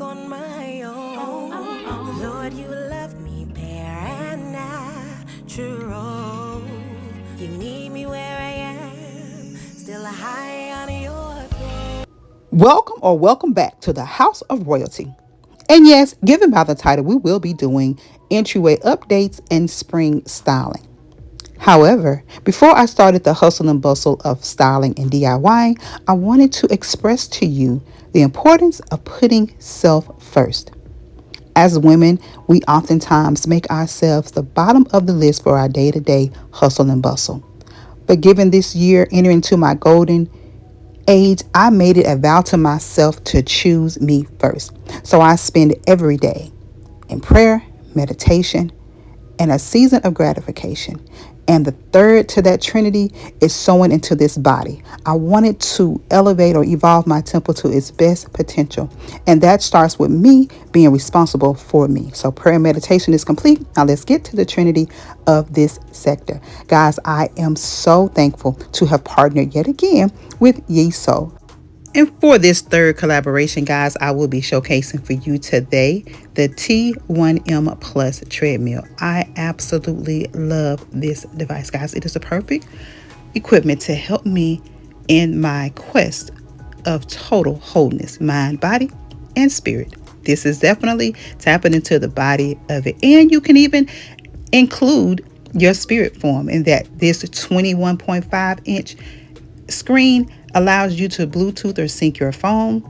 on my own. Lord, you love me bare and natural. You need me where I am, still high on your throne. Welcome back to the House of Royalty. And yes, given by the title, we will be doing entryway updates and spring styling. However, before I started the hustle and bustle of styling and DIYing, I wanted to express to you the importance of putting self first. As women, we oftentimes make ourselves the bottom of the list for our day-to-day hustle and bustle. But given this year entering into my golden age, I made it a vow to myself to choose me first. So I spend every day in prayer, meditation, and a season of gratification. And the third to that trinity is sowing into this body. I wanted to elevate or evolve my temple to its best potential. And that starts with me being responsible for me. So prayer and meditation is complete. Now let's get to the trinity of this sector. Guys, I am so thankful to have partnered yet again with Yeso. And for this third collaboration, guys, I will be showcasing for you today the T1M Plus treadmill. I absolutely love this device, guys. It is the perfect equipment to help me in my quest of total wholeness, mind, body, and spirit. This is definitely tapping into the body of it. And you can even include your spirit form in that this 21.5-inch screen allows you to Bluetooth or sync your phone.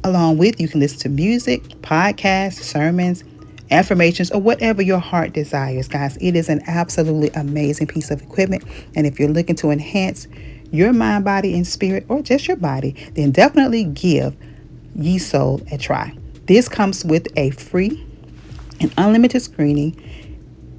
Along with, you can listen to music, podcasts, sermons, affirmations, or whatever your heart desires, guys. It is an absolutely amazing piece of equipment. And if you're looking to enhance your mind, body, and spirit, or just your body, then definitely give Yeso a try. This comes with a free and unlimited screening.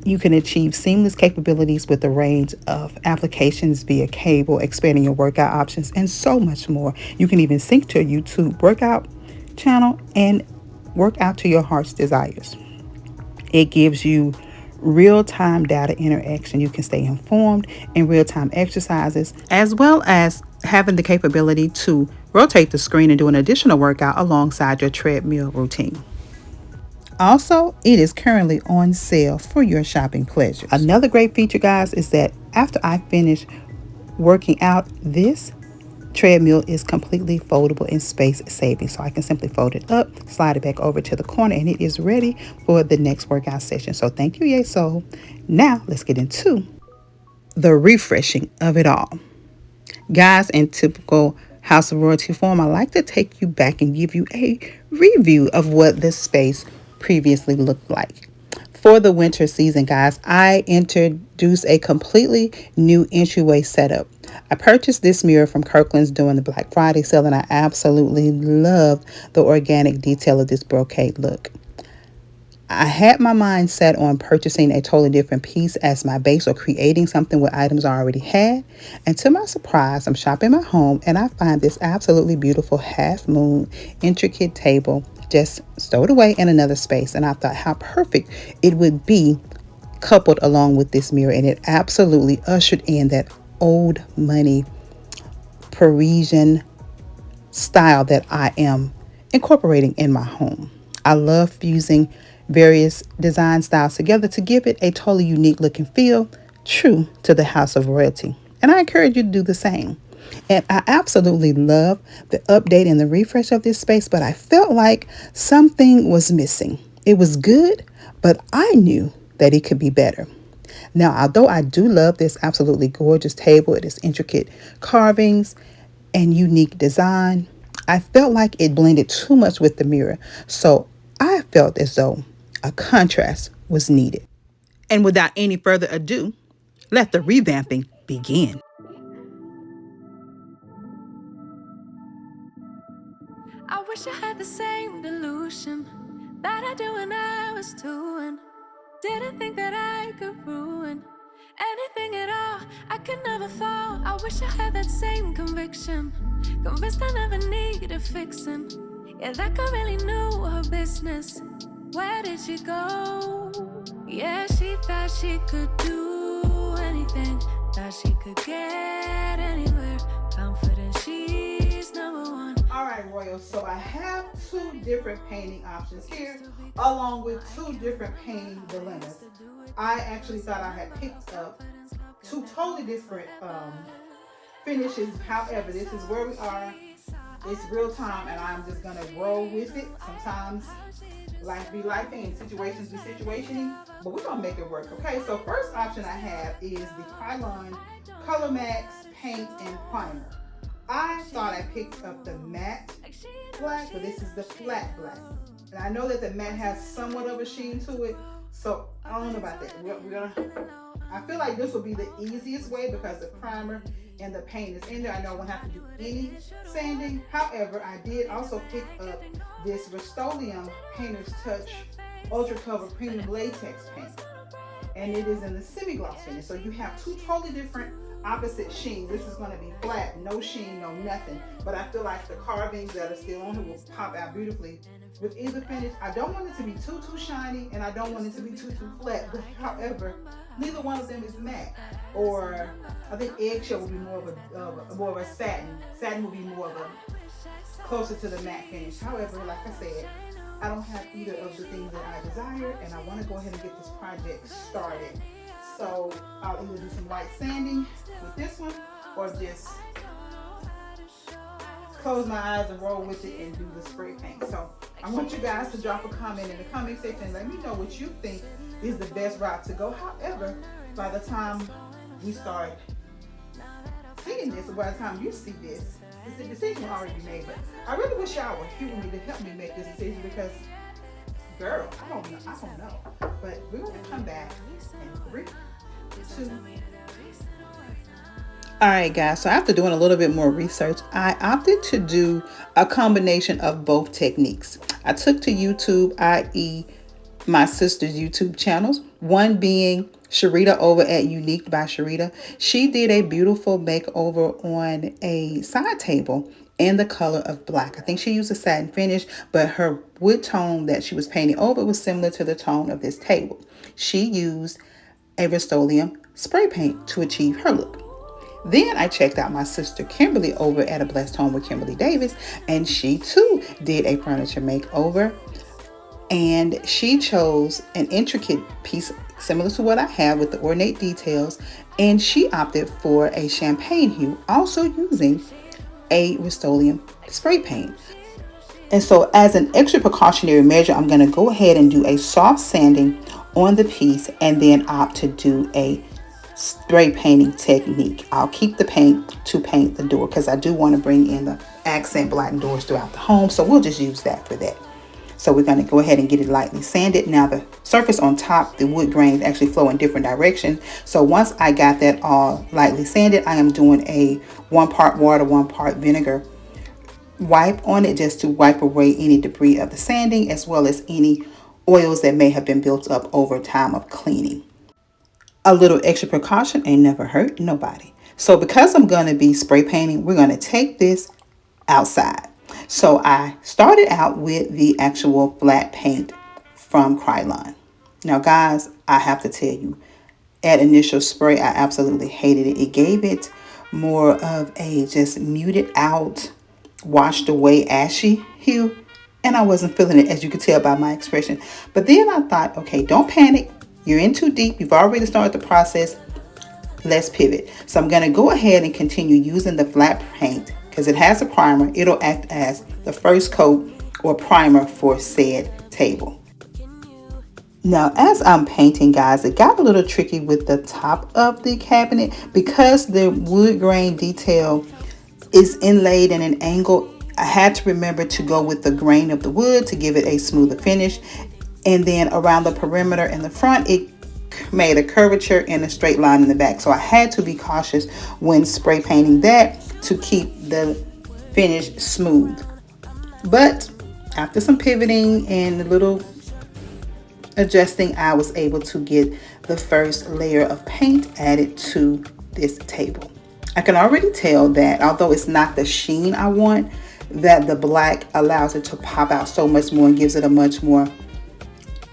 You can achieve seamless capabilities with a range of applications via cable, expanding your workout options, and so much more. You can even sync to a YouTube workout channel and work out to your heart's desires. It gives you real-time data interaction. You can stay informed in real-time exercises, as well as having the capability to rotate the screen and do an additional workout alongside your treadmill routine. Also, it is currently on sale for your shopping pleasures. Another great feature, guys, is that after I finish working out, this treadmill is completely foldable and space saving. So I can simply fold it up, slide it back over to the corner, and it is ready for the next workout session. So thank you, Yeso. Now let's get into the refreshing of it all. Guys, in typical House of Royalty form, I like to take you back and give you a review of what this space previously looked like. For the winter season, guys, I introduced a completely new entryway setup. I purchased this mirror from Kirkland's during the Black Friday sale, and I absolutely love the organic detail of this brocade look. I had my mind set on purchasing a totally different piece as my base or creating something with items I already had. And to my surprise, I'm shopping my home and I find this absolutely beautiful half moon intricate table just stowed away in another space. And I thought how perfect it would be coupled along with this mirror. And it absolutely ushered in that old money Parisian style that I am incorporating in my home. I love fusing various design styles together to give it a totally unique look and feel, true to the House of Royalty. And I encourage you to do the same. And I absolutely love the update and the refresh of this space, but I felt like something was missing. It was good, but I knew that it could be better. Now, although I do love this absolutely gorgeous table, it is intricate carvings and unique design, I felt like it blended too much with the mirror. So I felt as though a contrast was needed. And without any further ado, let the revamping begin. I wish I had the same delusion that I do when I was two and didn't think that I could ruin anything at all. I could never fall. I wish I had that same conviction, convinced I never needed fixing. Yeah, that girl really knew her business. Where did she go? Yeah, she thought she could do anything, thought she could get anywhere. Confident she's number one. All right, right, Royal, so I have two different painting options here, along with two different painting dilemmas. I actually thought I had picked up two totally different finishes. However, this is where we are. It's real time, and I'm just gonna roll with it. Sometimes life be lifing and situations be situationing, but we're gonna make it work. Okay, so first option I have is the Krylon Color Max Paint and Primer. I thought I picked up the matte black, but this is the flat black. And I know that the matte has somewhat of a sheen to it, so I don't know about that. I feel like this will be the easiest way because the primer and the paint is in there. I know I won't have to do any sanding. However, I did also pick up this Rust-Oleum Painter's Touch Ultra Cover Premium Latex Paint. And it is in the semi-gloss finish. So you have two totally different opposite sheens. This is going to be flat, no sheen, no nothing. But I feel like the carvings that are still on it will pop out beautifully with either finish. I don't want it to be too shiny, and I don't want it to be too flat. But however, neither one of them is matte. Or I think eggshell will be more of a satin. Satin will be more of a closer to the matte finish. However, like I said, I don't have either of the things that I desire, and I want to go ahead and get this project started. So I'll either do some light sanding with this one, or just close my eyes and roll with it and do the spray paint. So I want you guys to drop a comment in the comment section and let me know what you think is the best route to go. However, by the time we start seeing this, or by the time you see this, the decision will already be made. But I really wish y'all were here with me to help me make this decision, because girl, I don't know. But we're going to come back in 3, 2. All right, guys, so after doing a little bit more research, I opted to do a combination of both techniques. I took to YouTube, i.e. my sister's YouTube channels, one being Sharita over at Unique by Sharita. She did a beautiful makeover on a side table in the color of black. I think she used a satin finish, but her wood tone that she was painting over was similar to the tone of this table. She used a Rust-Oleum spray paint to achieve her look. Then I checked out my sister Kimberly over at A Blessed Home with Kimberly Davis, and she too did a furniture makeover. And she chose an intricate piece similar to what I have with the ornate details, and she opted for a champagne hue, also using a Rust-Oleum spray paint. And so as an extra precautionary measure, I'm going to go ahead and do a soft sanding on the piece and then opt to do a spray painting technique. I'll keep the paint to paint the door because I do want to bring in the accent black doors throughout the home, so we'll just use that for that. So we're going to go ahead and get it lightly sanded. Now the surface on top, the wood grains actually flow in different directions. So once I got that all lightly sanded, I am doing a 1 part water, 1 part vinegar wipe on it, just to wipe away any debris of the sanding, as well as any oils that may have been built up over time of cleaning. A little extra precaution ain't never hurt nobody. So because I'm going to be spray painting, we're going to take this outside. So I started out with the actual flat paint from Krylon. Now guys, I have to tell you, at initial spray, I absolutely hated it. It gave it more of a just muted out, washed away, ashy hue. And I wasn't feeling it, as you could tell by my expression. But then I thought, okay, don't panic. You're in too deep. You've already started the process. Let's pivot. So I'm going to go ahead and continue using the flat paint because it has a primer. It'll act as the first coat or primer for said table. Now, as I'm painting, guys, it got a little tricky with the top of the cabinet because the wood grain detail is inlaid in an angle. I had to remember to go with the grain of the wood to give it a smoother finish. And then around the perimeter in the front, it made a curvature and a straight line in the back. So I had to be cautious when spray painting that to keep the finish smooth. But after some pivoting and a little adjusting, I was able to get the first layer of paint added to this table. I can already tell that although it's not the sheen I want, that the black allows it to pop out so much more and gives it a much more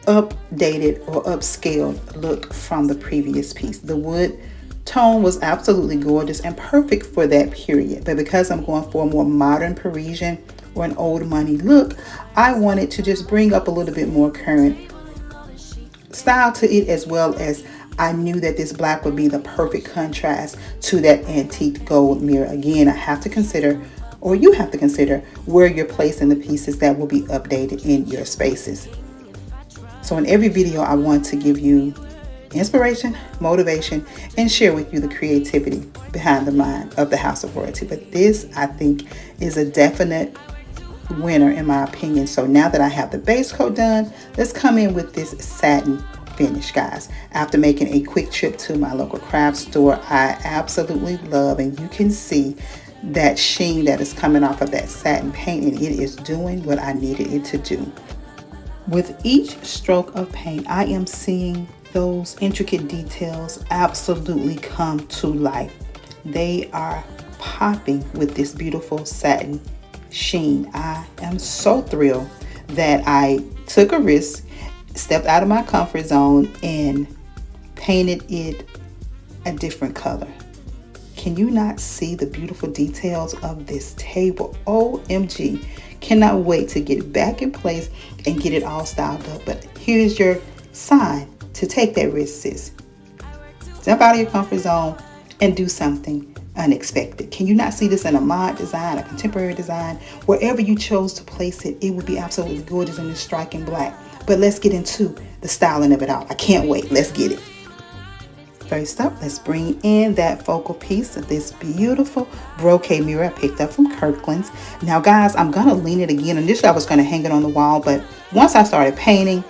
updated or upscaled look from the previous piece. The wood tone was absolutely gorgeous and perfect for that period, but because I'm going for a more modern Parisian or an old money look, I wanted to just bring up a little bit more current style to it, as well as I knew that this black would be the perfect contrast to that antique gold mirror. Again, I have to consider, or you have to consider, where you're placing the pieces that will be updated in your spaces. So in every video, I want to give you inspiration, motivation, and share with you the creativity behind the mind of the House of Royalty. But this, I think, is a definite winner in my opinion. So now that I have the base coat done, let's come in with this satin finish, guys. After making a quick trip to my local craft store, I absolutely love, and you can see that sheen that is coming off of that satin paint, and it is doing what I needed it to do. With each stroke of paint, I am seeing those intricate details absolutely come to life. They are popping with this beautiful satin sheen. I am so thrilled that I took a risk, stepped out of my comfort zone, and painted it a different color. Can you not see the beautiful details of this table? OMG. Cannot wait to get it back in place and get it all styled up. But here's your sign to take that risk, sis. Jump out of your comfort zone and do something unexpected. Can you not see this in a mod design, a contemporary design? Wherever you chose to place it, it would be absolutely gorgeous in this striking black. But let's get into the styling of it all. I can't wait. Let's get it. First up, let's bring in that focal piece of this beautiful brocade mirror I picked up from Kirkland's. Now, guys, I'm going to lean it again. Initially, I was going to hang it on the wall, but once I started painting,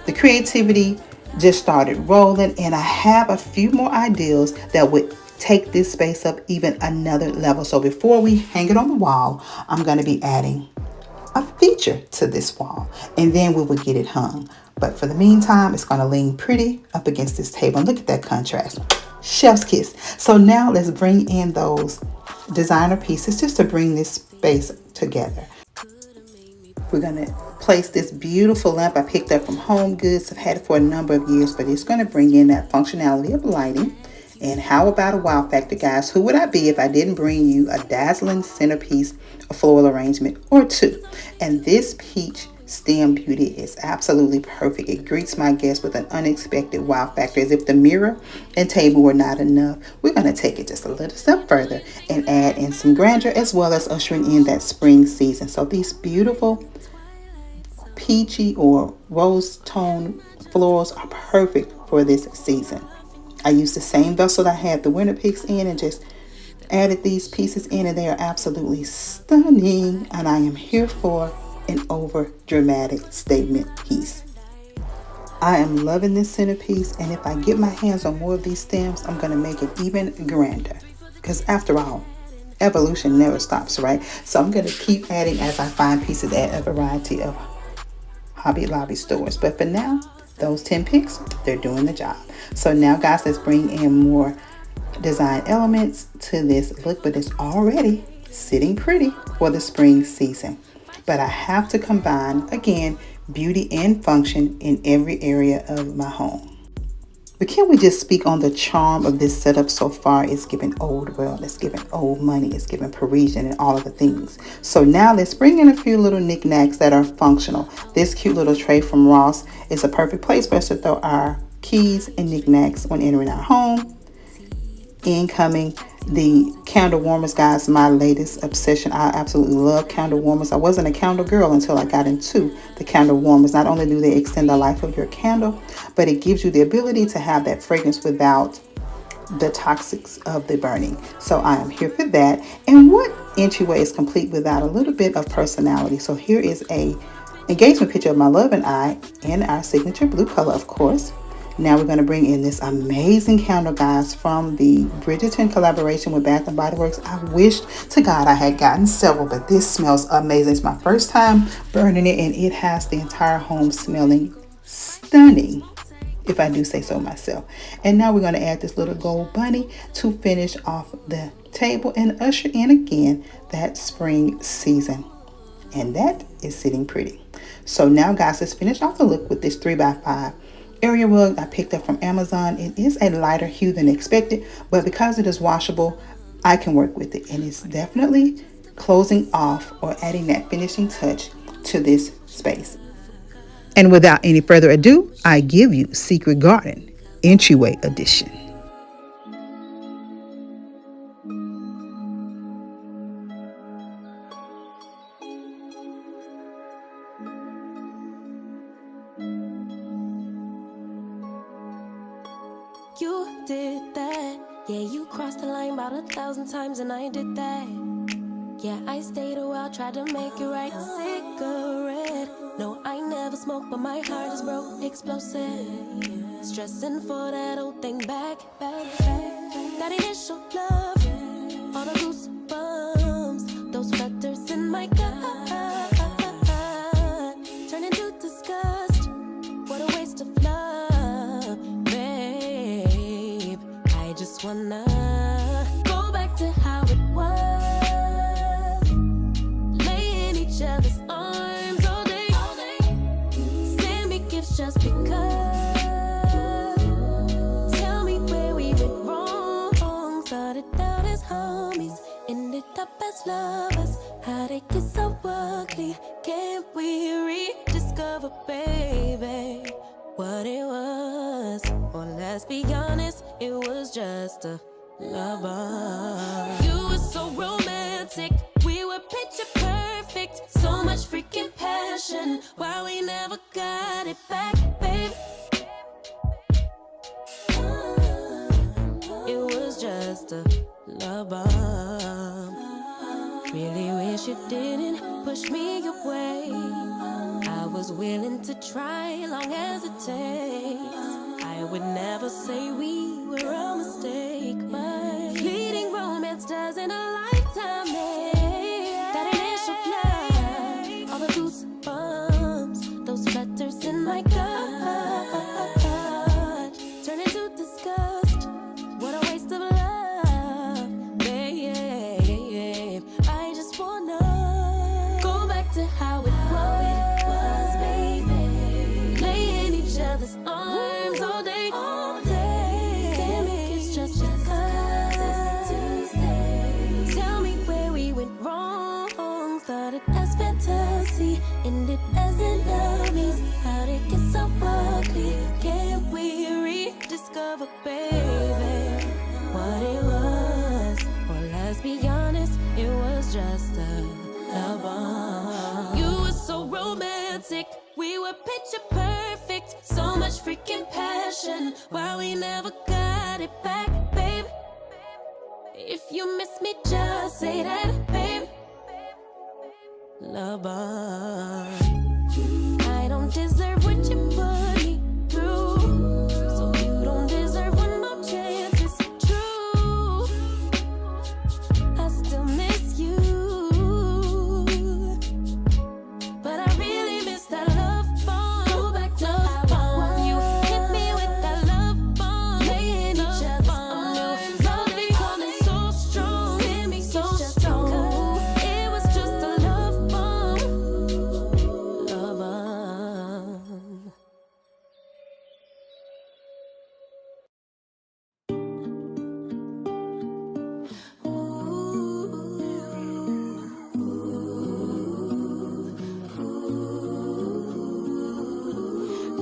the creativity just started rolling, and I have a few more ideas that would take this space up even another level. So before we hang it on the wall, I'm going to be adding a feature to this wall, and then we will get it hung. But for the meantime, it's going to lean pretty up against this table. And look at that contrast. Chef's kiss. So now let's bring in those designer pieces just to bring this space together. We're going to place this beautiful lamp I picked up from Home Goods. I've had it for a number of years, but it's going to bring in that functionality of lighting. And how about a wow factor, guys? Who would I be if I didn't bring you a dazzling centerpiece, a floral arrangement, or two? And this peach stem beauty is absolutely perfect. It greets my guests with an unexpected wow factor. As if the mirror and table were not enough, we're going to take it just a little step further and add in some grandeur, as well as ushering in that spring season. So these beautiful peachy or rose tone florals are perfect for this season. I used the same vessel that I had the winter picks in and just added these pieces in, and they are absolutely stunning. And I am here for an over dramatic statement piece. I am loving this centerpiece, and if I get my hands on more of these stems, I'm going to make it even grander, because after all, evolution never stops, right? So I'm going to keep adding as I find pieces at a variety of Hobby Lobby stores. But for now, those 10 picks, they're doing the job. So now, guys, let's bring in more design elements to this look, but it's already sitting pretty for the spring season. But I have to combine, again, beauty and function in every area of my home. But can we just speak on the charm of this setup so far? It's giving old world, it's giving old money, it's giving Parisian, and all of the things. So now let's bring in a few little knickknacks that are functional. This cute little tray from Ross is a perfect place for us to throw our keys and knickknacks when entering our home. Incoming, the candle warmers, guys, my latest obsession. I absolutely love candle warmers. I wasn't a candle girl until I got into the candle warmers. Not only do they extend the life of your candle, but it gives you the ability to have that fragrance without the toxics of the burning. So I am here for that. And what entryway is complete without a little bit of personality? So here is a engagement picture of my love and I in our signature blue color, of course. Now we're going to bring in this amazing candle, guys, from the Bridgerton collaboration with Bath & Body Works. I wish to God I had gotten several, but this smells amazing. It's my first time burning it, and it has the entire home smelling stunning, if I do say so myself. And now we're going to add this little gold bunny to finish off the table and usher in again that spring season. And that is sitting pretty. So now, guys, let's finish off the look with this 3x5 area rug I picked up from Amazon. It is a lighter hue than expected, but because it is washable, I can work with it. And it's definitely closing off or adding that finishing touch to this space. And without any further ado, I give you Secret Garden Entryway Edition. You did that, yeah, you crossed the line about 1,000 times and I did that. Yeah, I stayed a while, tried to make it right. Cigarette, no, I never smoked, but my heart is broke, explosive. Stressing for that old thing back. That initial love, all the goosebumps, those flutters in my gut, turn into disgust. What a waste of love, babe. I just wanna go back to how it was, lay in each other's arms all day. Send me gifts just because. Tell me where we went wrong. Started out as homies, ended up as lovers. How'd it get so ugly? Can't we rediscover, baby, what it was? Or let's be honest, it was just a lover. You were so romantic, we were picture perfect. So much freaking passion, why we never got it back, babe? It was just a lover. Really wish you didn't push me away. I was willing to try long as it takes. I would never say we were a mistake, but fleeting romance doesn't a lifetime make. That initial love, all the goosebumps, those flutters in my gut, turn into disgust. What a waste of love, babe. I just wanna go back to how it was, baby. Lay in each other's arms all day. Damn it, it's just because it's Tuesday. Tell me where we went wrong. Started as fantasy, ended as enemies. How'd it get so ugly? Can't we rediscover, baby, what it was? Or let's be honest, it was just a lover. You were so romantic, we were picture perfect. So much freaking passion, why we never got it back, babe? If you miss me, just say that, babe. Lover, I don't deserve what you put me through, so you don't deserve one more chance. It's true, I still miss you, but I really miss that love bomb. Go back to how it was. You hit me with that love bomb, laying each other's arms all day, calling so strong, hit me so strong. It was just a love bomb, lover.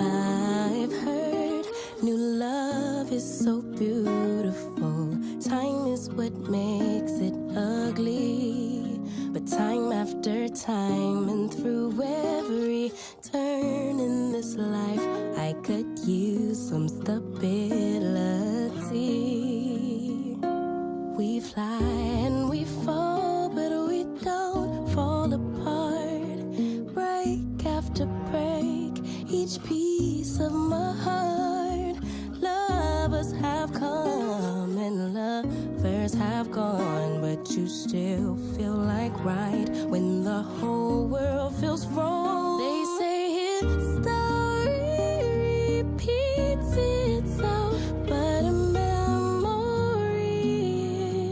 I've heard new love is so beautiful. Time is what makes it ugly. But time after time and through every turn in this life, I could use some stability. We fly and we fall, but we don't fall apart. Break after break, each piece of my heart. Lovers have come and lovers have gone, but you still feel like right when the whole world feels wrong. They say history repeats itself, but a memory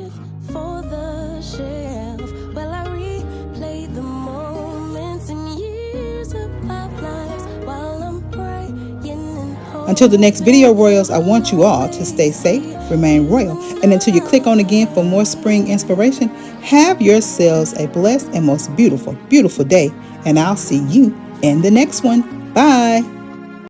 is for the shelf. Well, I replay the moments and years of our lives while I'm praying and hoping Until the next video, Royals, I want you all to stay safe, remain royal, and until you click on again for more spring inspiration, have yourselves a blessed and most beautiful, beautiful day, and I'll see you in the next one. Bye.